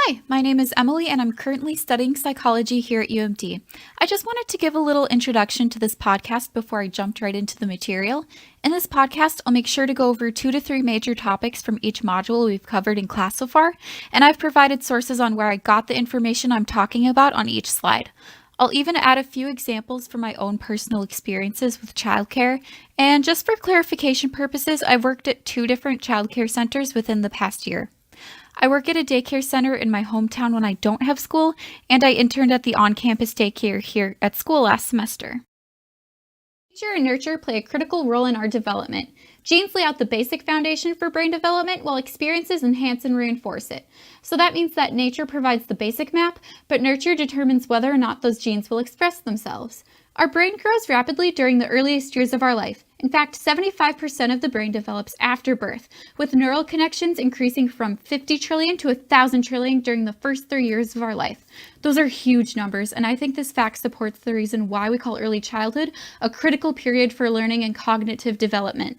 Hi, my name is Emily and I'm currently studying psychology here at UMD. I just wanted to give a little introduction to this podcast before I jumped right into the material. In this podcast, I'll make sure to go over 2 to 3 major topics from each module we've covered in class so far, and I've provided sources on where I got the information I'm talking about on each slide. I'll even add a few examples from my own personal experiences with childcare, and just for clarification purposes, I've worked at 2 different childcare centers within the past year. I work at a daycare center in my hometown when I don't have school, and I interned at the on-campus daycare here at school last semester. Nature and nurture play a critical role in our development. Genes lay out the basic foundation for brain development, while experiences enhance and reinforce it. So that means that nature provides the basic map, but nurture determines whether or not those genes will express themselves. Our brain grows rapidly during the earliest years of our life. In fact, 75% of the brain develops after birth, with neural connections increasing from 50 trillion to 1,000 trillion during the first 3 years of our life. Those are huge numbers, and I think this fact supports the reason why we call early childhood a critical period for learning and cognitive development.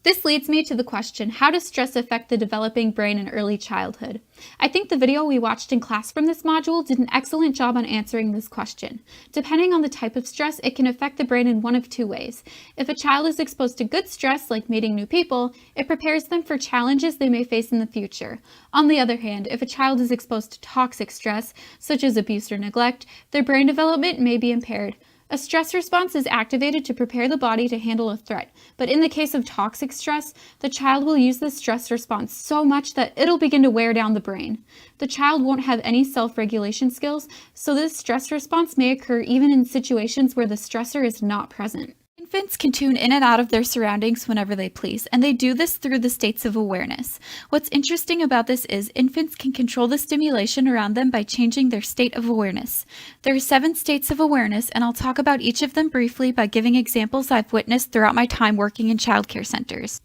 This leads me to the question, how does stress affect the developing brain in early childhood? I think the video we watched in class from this module did an excellent job on answering this question. Depending on the type of stress, it can affect the brain in one of 2 ways. If a child is exposed to good stress, like meeting new people, it prepares them for challenges they may face in the future. On the other hand, if a child is exposed to toxic stress, such as abuse or neglect, their brain development may be impaired. A stress response is activated to prepare the body to handle a threat, but in the case of toxic stress, the child will use this stress response so much that it'll begin to wear down the brain. The child won't have any self-regulation skills, so this stress response may occur even in situations where the stressor is not present. Infants can tune in and out of their surroundings whenever they please, and they do this through the states of awareness. What's interesting about this is infants can control the stimulation around them by changing their state of awareness. There are 7 states of awareness, and I'll talk about each of them briefly by giving examples I've witnessed throughout my time working in childcare centers.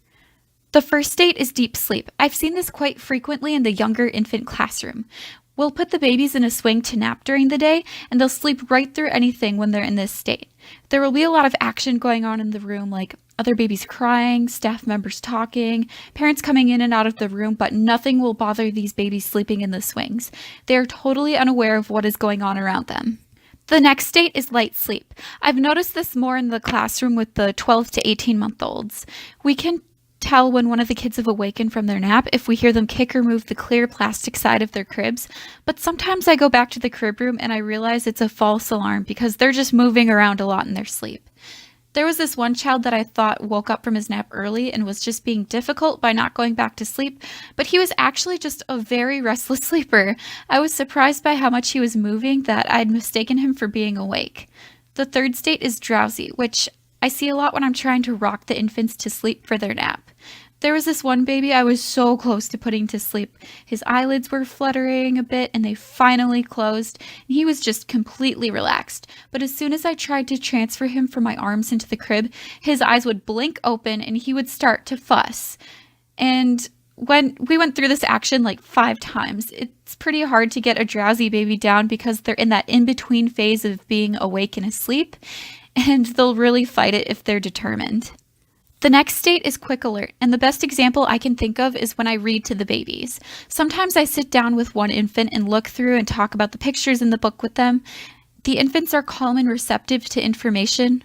The first state is deep sleep. I've seen this quite frequently in the younger infant classroom. We'll put the babies in a swing to nap during the day, and they'll sleep right through anything when they're in this state. There will be a lot of action going on in the room, like other babies crying, staff members talking, parents coming in and out of the room, but nothing will bother these babies sleeping in the swings. They are totally unaware of what is going on around them. The next state is light sleep. I've noticed this more in the classroom with the 12 to 18-month-olds. We can tell when one of the kids have awakened from their nap if we hear them kick or move the clear plastic side of their cribs, but sometimes I go back to the crib room and I realize it's a false alarm because they're just moving around a lot in their sleep. There was this one child that I thought woke up from his nap early and was just being difficult by not going back to sleep, but he was actually just a very restless sleeper. I was surprised by how much he was moving that I'd mistaken him for being awake. The third state is drowsy, which I see a lot when I'm trying to rock the infants to sleep for their nap. There was this one baby I was so close to putting to sleep. His eyelids were fluttering a bit and they finally closed, and he was just completely relaxed. But as soon as I tried to transfer him from my arms into the crib, his eyes would blink open and he would start to fuss. And when we went through this action like 5 times, it's pretty hard to get a drowsy baby down because they're in that in-between phase of being awake and asleep, and they'll really fight it if they're determined. The next state is quick alert, and the best example I can think of is when I read to the babies. Sometimes I sit down with one infant and look through and talk about the pictures in the book with them. The infants are calm and receptive to information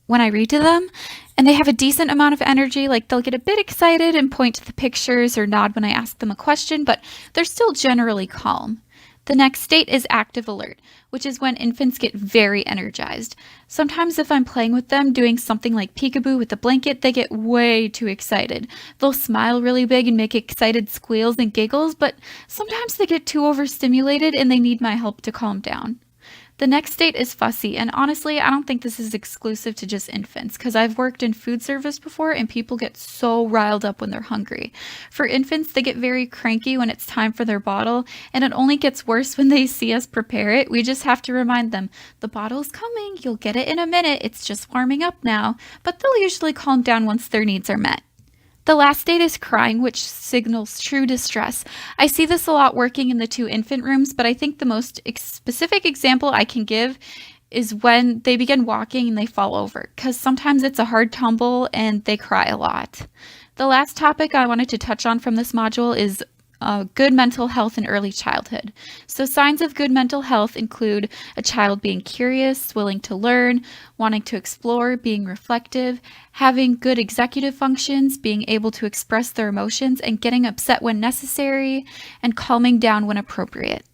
when I read to them, and they have a decent amount of energy, like they'll get a bit excited and point to the pictures or nod when I ask them a question, but they're still generally calm. The next state is active alert, which is when infants get very energized. Sometimes if I'm playing with them doing something like peekaboo with the blanket, they get way too excited. They'll smile really big and make excited squeals and giggles, but sometimes they get too overstimulated and they need my help to calm down. The next state is fussy, and honestly, I don't think this is exclusive to just infants, because I've worked in food service before and people get so riled up when they're hungry. For infants, they get very cranky when it's time for their bottle, and it only gets worse when they see us prepare it. We just have to remind them, the bottle's coming, you'll get it in a minute, it's just warming up now, but they'll usually calm down once their needs are met. The last state is crying, which signals true distress. I see this a lot working in the 2 infant rooms, but I think the most specific example I can give is when they begin walking and they fall over, because sometimes it's a hard tumble and they cry a lot. The last topic I wanted to touch on from this module is good mental health in early childhood. So signs of good mental health include a child being curious, willing to learn, wanting to explore, being reflective, having good executive functions, being able to express their emotions and getting upset when necessary, and calming down when appropriate.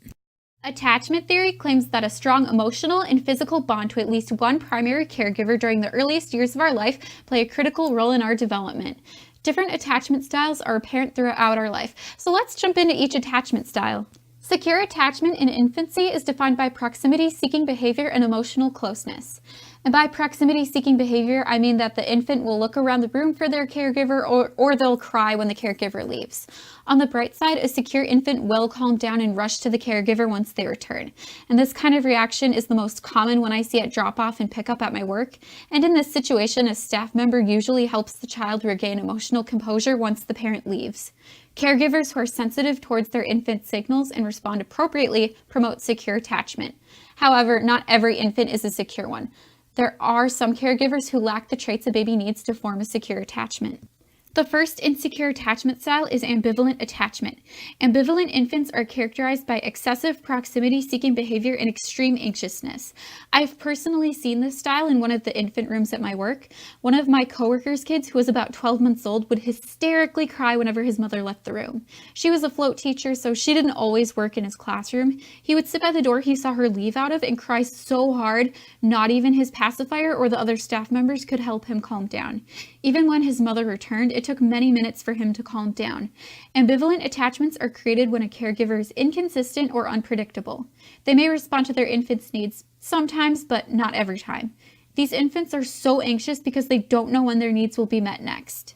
Attachment theory claims that a strong emotional and physical bond to at least one primary caregiver during the earliest years of our life play a critical role in our development. Different attachment styles are apparent throughout our life, so let's jump into each attachment style. Secure attachment in infancy is defined by proximity-seeking behavior and emotional closeness. And by proximity-seeking behavior, I mean that the infant will look around the room for their caregiver or they'll cry when the caregiver leaves. On the bright side, a secure infant will calm down and rush to the caregiver once they return. And this kind of reaction is the most common when I see at drop-off and pick-up at my work. And in this situation, a staff member usually helps the child regain emotional composure once the parent leaves. Caregivers who are sensitive towards their infant's signals and respond appropriately promote secure attachment. However, not every infant is a secure one. There are some caregivers who lack the traits a baby needs to form a secure attachment. The first insecure attachment style is ambivalent attachment. Ambivalent infants are characterized by excessive proximity-seeking behavior and extreme anxiousness. I've personally seen this style in one of the infant rooms at my work. One of my coworkers' kids, who was about 12 months old, would hysterically cry whenever his mother left the room. She was a float teacher, so she didn't always work in his classroom. He would sit by the door he saw her leave out of and cry so hard, not even his pacifier or the other staff members could help him calm down. Even when his mother returned, it took many minutes for him to calm down. Ambivalent attachments are created when a caregiver is inconsistent or unpredictable. They may respond to their infant's needs sometimes, but not every time. These infants are so anxious because they don't know when their needs will be met next.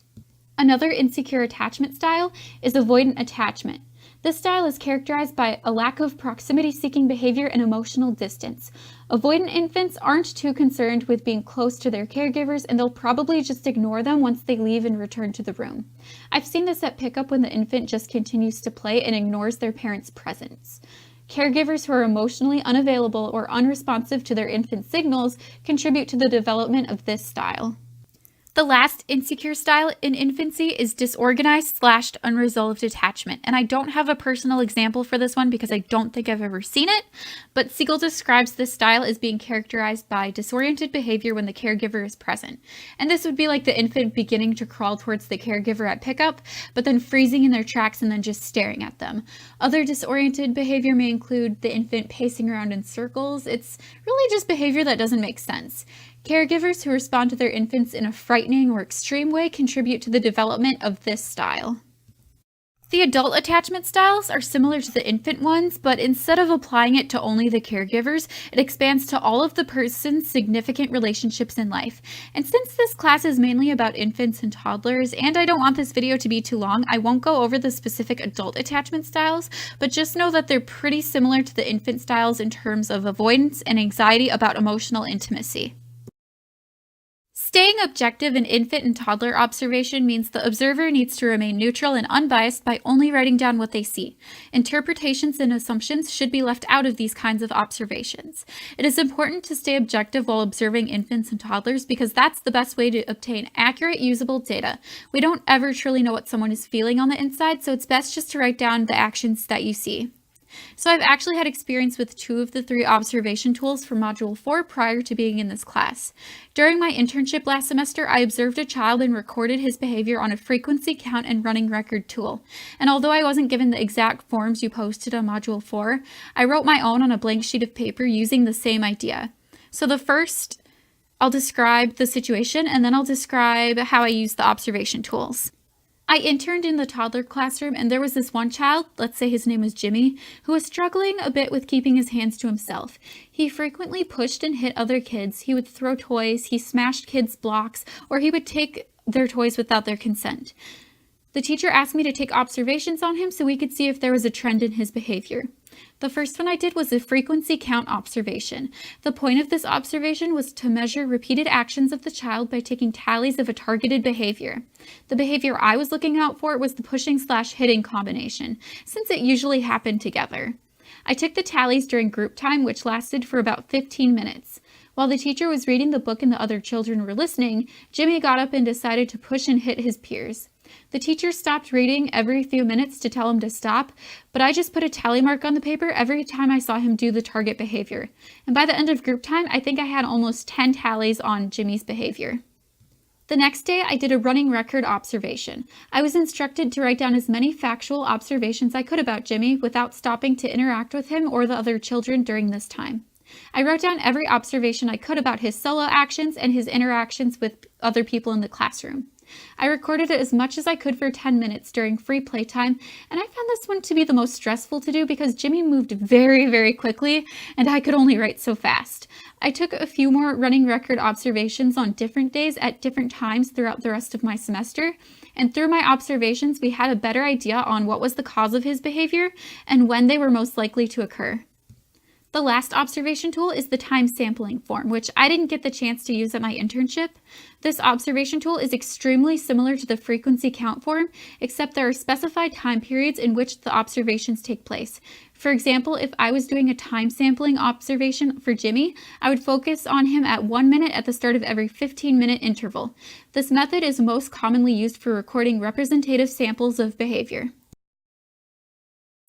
Another insecure attachment style is avoidant attachment. This style is characterized by a lack of proximity-seeking behavior and emotional distance. Avoidant infants aren't too concerned with being close to their caregivers, and they'll probably just ignore them once they leave and return to the room. I've seen this at pickup when the infant just continues to play and ignores their parents' presence. Caregivers who are emotionally unavailable or unresponsive to their infant's signals contribute to the development of this style. The last insecure style in infancy is disorganized/unresolved attachment. And I don't have a personal example for this one because I don't think I've ever seen it, but Siegel describes this style as being characterized by disoriented behavior when the caregiver is present. And this would be like the infant beginning to crawl towards the caregiver at pickup, but then freezing in their tracks and then just staring at them. Other disoriented behavior may include the infant pacing around in circles. It's really just behavior that doesn't make sense. Caregivers who respond to their infants in a frightening or extreme way contribute to the development of this style. The adult attachment styles are similar to the infant ones, but instead of applying it to only the caregivers, it expands to all of the person's significant relationships in life. And since this class is mainly about infants and toddlers, and I don't want this video to be too long, I won't go over the specific adult attachment styles, but just know that they're pretty similar to the infant styles in terms of avoidance and anxiety about emotional intimacy. Staying objective in infant and toddler observation means the observer needs to remain neutral and unbiased by only writing down what they see. Interpretations and assumptions should be left out of these kinds of observations. It is important to stay objective while observing infants and toddlers because that's the best way to obtain accurate, usable data. We don't ever truly know what someone is feeling on the inside, so it's best just to write down the actions that you see. So I've actually had experience with 2 of the 3 observation tools for Module 4 prior to being in this class. During my internship last semester, I observed a child and recorded his behavior on a frequency count and running record tool. And although I wasn't given the exact forms you posted on Module 4, I wrote my own on a blank sheet of paper using the same idea. So the first, I'll describe the situation, and then I'll describe how I use the observation tools. I interned in the toddler classroom, and there was this one child, let's say his name was Jimmy, who was struggling a bit with keeping his hands to himself. He frequently pushed and hit other kids. He would throw toys, he smashed kids' blocks, or he would take their toys without their consent. The teacher asked me to take observations on him so we could see if there was a trend in his behavior. The first one I did was a frequency count observation. The point of this observation was to measure repeated actions of the child by taking tallies of a targeted behavior. The behavior I was looking out for was the pushing/hitting combination, since it usually happened together. I took the tallies during group time, which lasted for about 15 minutes. While the teacher was reading the book and the other children were listening, Jimmy got up and decided to push and hit his peers. The teacher stopped reading every few minutes to tell him to stop, but I just put a tally mark on the paper every time I saw him do the target behavior. And by the end of group time, I think I had almost 10 tallies on Jimmy's behavior. The next day, I did a running record observation. I was instructed to write down as many factual observations I could about Jimmy without stopping to interact with him or the other children during this time. I wrote down every observation I could about his solo actions and his interactions with other people in the classroom. I recorded it as much as I could for 10 minutes during free playtime, and I found this one to be the most stressful to do because Jimmy moved very, very quickly, and I could only write so fast. I took a few more running record observations on different days at different times throughout the rest of my semester, and through my observations, we had a better idea on what was the cause of his behavior and when they were most likely to occur. The last observation tool is the time sampling form, which I didn't get the chance to use at my internship. This observation tool is extremely similar to the frequency count form, except there are specified time periods in which the observations take place. For example, if I was doing a time sampling observation for Jimmy, I would focus on him at 1 minute at the start of every 15-minute interval. This method is most commonly used for recording representative samples of behavior.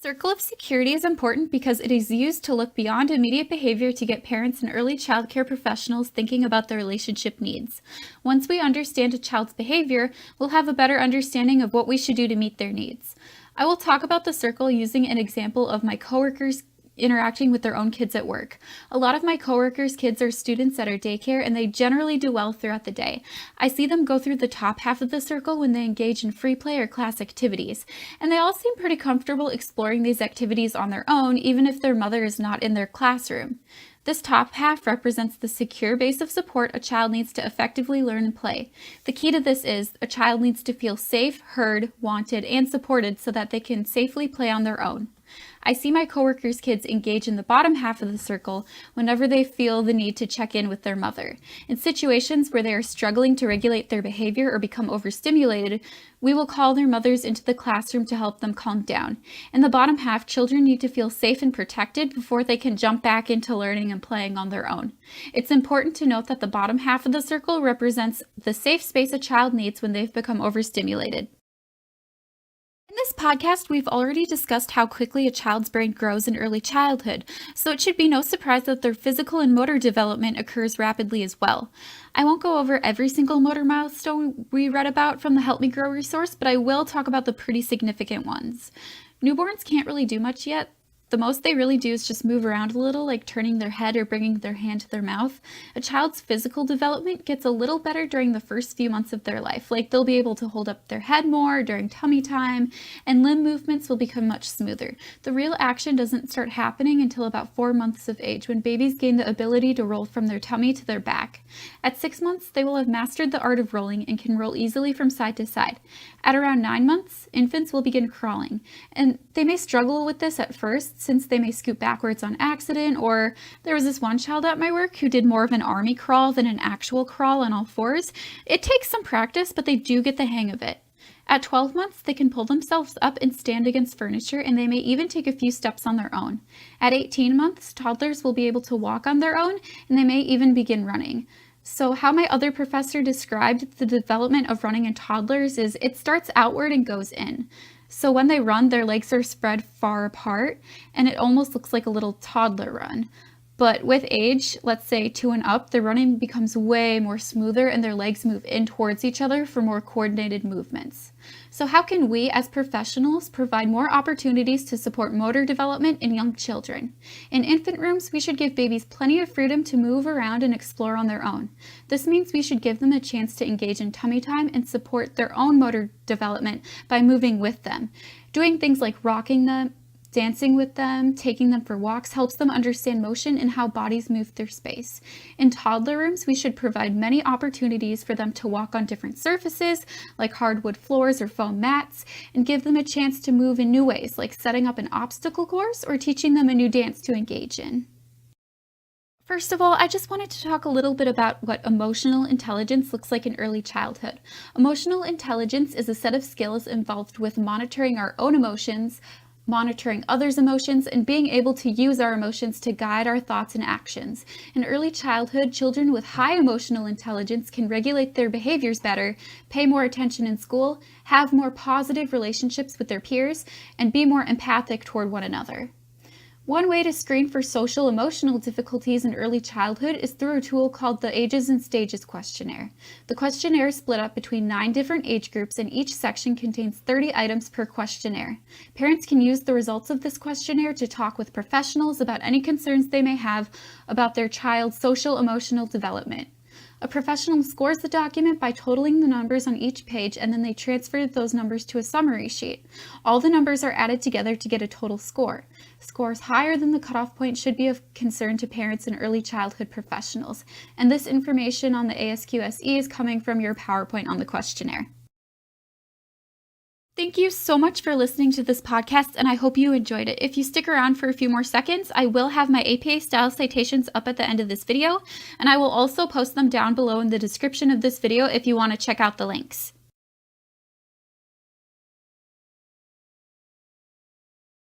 Circle of security is important because it is used to look beyond immediate behavior to get parents and early childcare professionals thinking about their relationship needs. Once we understand a child's behavior, we'll have a better understanding of what we should do to meet their needs. I will talk about the circle using an example of my coworkers interacting with their own kids at work. A lot of my coworkers' kids are students at our daycare, and they generally do well throughout the day. I see them go through the top half of the circle when they engage in free play or class activities, and they all seem pretty comfortable exploring these activities on their own, even if their mother is not in their classroom. This top half represents the secure base of support a child needs to effectively learn and play. The key to this is a child needs to feel safe, heard, wanted, and supported so that they can safely play on their own. I see my coworkers' kids engage in the bottom half of the circle whenever they feel the need to check in with their mother. In situations where they are struggling to regulate their behavior or become overstimulated, we will call their mothers into the classroom to help them calm down. In the bottom half, children need to feel safe and protected before they can jump back into learning and playing on their own. It's important to note that the bottom half of the circle represents the safe space a child needs when they've become overstimulated. In this podcast, we've already discussed how quickly a child's brain grows in early childhood, so it should be no surprise that their physical and motor development occurs rapidly as well. I won't go over every single motor milestone we read about from the Help Me Grow resource, but I will talk about the pretty significant ones. Newborns can't really do much yet. The most they really do is just move around a little, like turning their head or bringing their hand to their mouth. A child's physical development gets a little better during the first few months of their life. Like they'll be able to hold up their head more during tummy time, and limb movements will become much smoother. The real action doesn't start happening until about 4 months of age, when babies gain the ability to roll from their tummy to their back. At 6 months, they will have mastered the art of rolling and can roll easily from side to side. At around 9 months, infants will begin crawling, and they may struggle with this at first, since they may scoot backwards on accident, or there was this one child at my work who did more of an army crawl than an actual crawl on all fours. It takes some practice, but they do get the hang of it. At 12 months, they can pull themselves up and stand against furniture, and they may even take a few steps on their own. At 18 months, toddlers will be able to walk on their own, and they may even begin running. So how my other professor described the development of running in toddlers is it starts outward and goes in. So when they run, their legs are spread far apart, and it almost looks like a little toddler run. But with age, let's say 2 and up, the running becomes way more smoother and their legs move in towards each other for more coordinated movements. So how can we as professionals provide more opportunities to support motor development in young children? In infant rooms, we should give babies plenty of freedom to move around and explore on their own. This means we should give them a chance to engage in tummy time and support their own motor development by moving with them. Doing things like rocking them, dancing with them, taking them for walks helps them understand motion and how bodies move through space. In toddler rooms, we should provide many opportunities for them to walk on different surfaces, like hardwood floors or foam mats, and give them a chance to move in new ways, like setting up an obstacle course or teaching them a new dance to engage in. First of all, I just wanted to talk a little bit about what emotional intelligence looks like in early childhood. Emotional intelligence is a set of skills involved with monitoring our own emotions, monitoring others' emotions, and being able to use our emotions to guide our thoughts and actions. In early childhood, children with high emotional intelligence can regulate their behaviors better, pay more attention in school, have more positive relationships with their peers, and be more empathic toward one another. One way to screen for social emotional difficulties in early childhood is through a tool called the Ages and Stages questionnaire. The questionnaire is split up between 9 different age groups, and each section contains 30 items per questionnaire. Parents can use the results of this questionnaire to talk with professionals about any concerns they may have about their child's social emotional development. A professional scores the document by totaling the numbers on each page, and then they transfer those numbers to a summary sheet. All the numbers are added together to get a total score. Scores higher than the cutoff point should be of concern to parents and early childhood professionals. And this information on the ASQSE is coming from your PowerPoint on the questionnaire. Thank you so much for listening to this podcast, and I hope you enjoyed it. If you stick around for a few more seconds, I will have my APA-style citations up at the end of this video, and I will also post them down below in the description of this video if you want to check out the links.